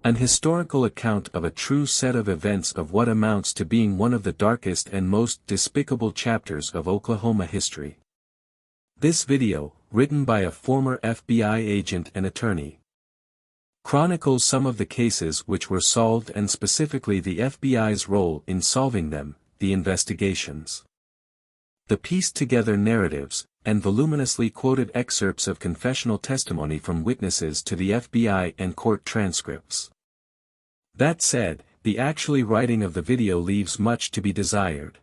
An historical account of a true set of events of what amounts to being one of the darkest and most despicable chapters of Oklahoma history. This video, written by a former FBI agent and attorney, chronicles some of the cases which were solved and specifically the FBI's role in solving them, the investigations, the pieced-together narratives, and voluminously quoted excerpts of confessional testimony from witnesses to the FBI and court transcripts. That said, the actual writing of the video leaves much to be desired.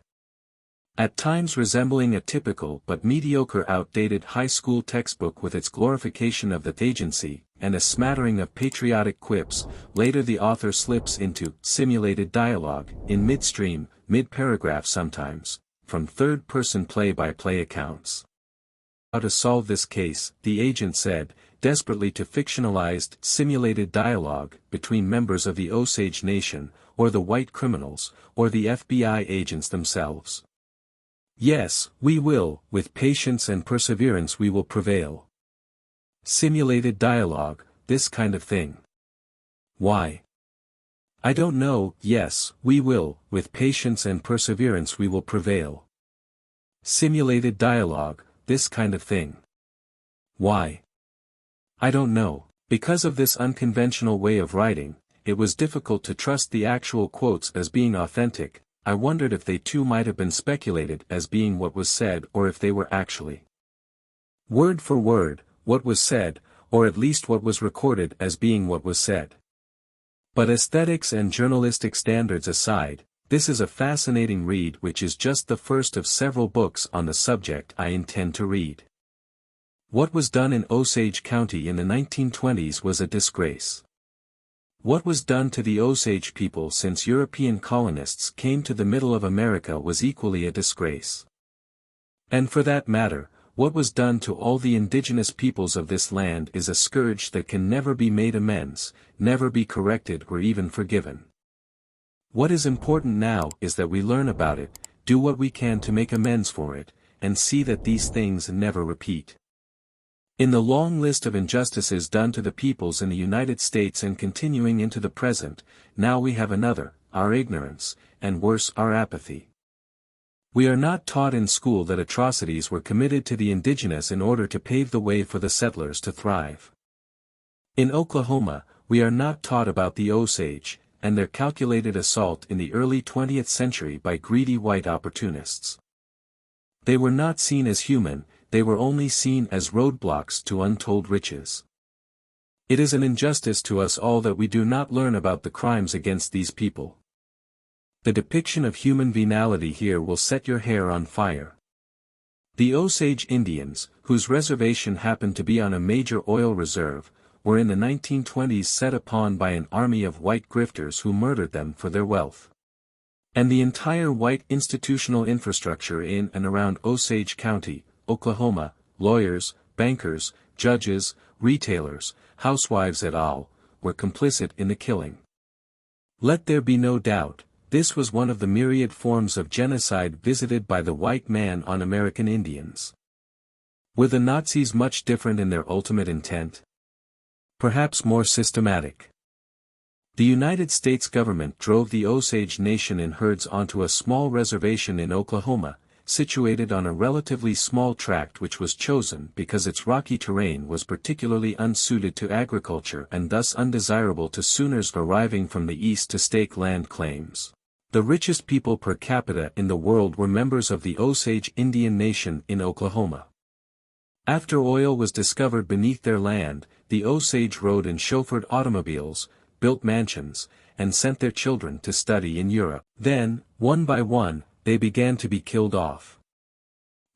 At times resembling a typical but mediocre outdated high school textbook with its glorification of the agency, and a smattering of patriotic quips, later the author slips into simulated dialogue, in midstream, mid-paragraph sometimes, from third-person play-by-play accounts. How to solve this case, the agent said, desperately to fictionalized, simulated dialogue, between members of the Osage Nation, or the white criminals, or the FBI agents themselves. Yes, we will, with patience and perseverance we will prevail. Simulated dialogue, this kind of thing. Why? I don't know. Yes, we will, with patience and perseverance we will prevail. Simulated dialogue, this kind of thing. Why? I don't know. Because of this unconventional way of writing, it was difficult to trust the actual quotes as being authentic. I wondered if they too might have been speculated as being what was said or if they were actually word for word, what was said, or at least what was recorded as being what was said. But aesthetics and journalistic standards aside, this is a fascinating read which is just the first of several books on the subject I intend to read. What was done in Osage County in the 1920s was a disgrace. What was done to the Osage people since European colonists came to the middle of America was equally a disgrace. And for that matter, what was done to all the indigenous peoples of this land is a scourge that can never be made amends, never be corrected or even forgiven. What is important now is that we learn about it, do what we can to make amends for it, and see that these things never repeat. In the long list of injustices done to the peoples in the United States and continuing into the present, now we have another, our ignorance, and worse, our apathy. We are not taught in school that atrocities were committed to the indigenous in order to pave the way for the settlers to thrive. In Oklahoma, we are not taught about the Osage, and their calculated assault in the early 20th century by greedy white opportunists. They were not seen as human, they were only seen as roadblocks to untold riches. It is an injustice to us all that we do not learn about the crimes against these people. The depiction of human venality here will set your hair on fire. The Osage Indians, whose reservation happened to be on a major oil reserve, were in the 1920s set upon by an army of white grifters who murdered them for their wealth. And the entire white institutional infrastructure in and around Osage County, Oklahoma, lawyers, bankers, judges, retailers, housewives et al., were complicit in the killing. Let there be no doubt, this was one of the myriad forms of genocide visited by the white man on American Indians. Were the Nazis much different in their ultimate intent? Perhaps more systematic. The United States government drove the Osage Nation in herds onto a small reservation in Oklahoma, situated on a relatively small tract which was chosen because its rocky terrain was particularly unsuited to agriculture and thus undesirable to Sooners arriving from the east to stake land claims. The richest people per capita in the world were members of the Osage Indian Nation in Oklahoma. After oil was discovered beneath their land, the Osage rode in chauffeured automobiles, built mansions, and sent their children to study in Europe. Then, one by one, they began to be killed off.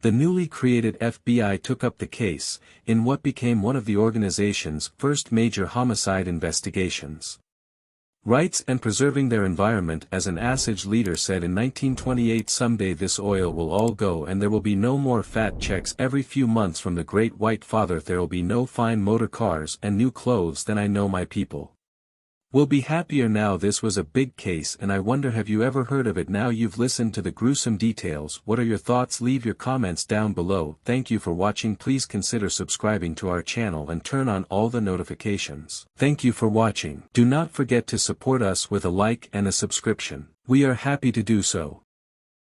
The newly created FBI took up the case, in what became one of the organization's first major homicide investigations. Rights and preserving their environment as an Osage leader said in 1928, someday this oil will all go and there will be no more fat checks every few months from the Great White Father, there will be no fine motor cars and new clothes, then I know my people. We'll be happier now. This was a big case and I wonder, have you ever heard of it? Now you've listened to the gruesome details. What are your thoughts? Leave your comments down below. Thank you for watching. Please consider subscribing to our channel and turn on all the notifications. Thank you for watching. Do not forget to support us with a like and a subscription. We are happy to do so.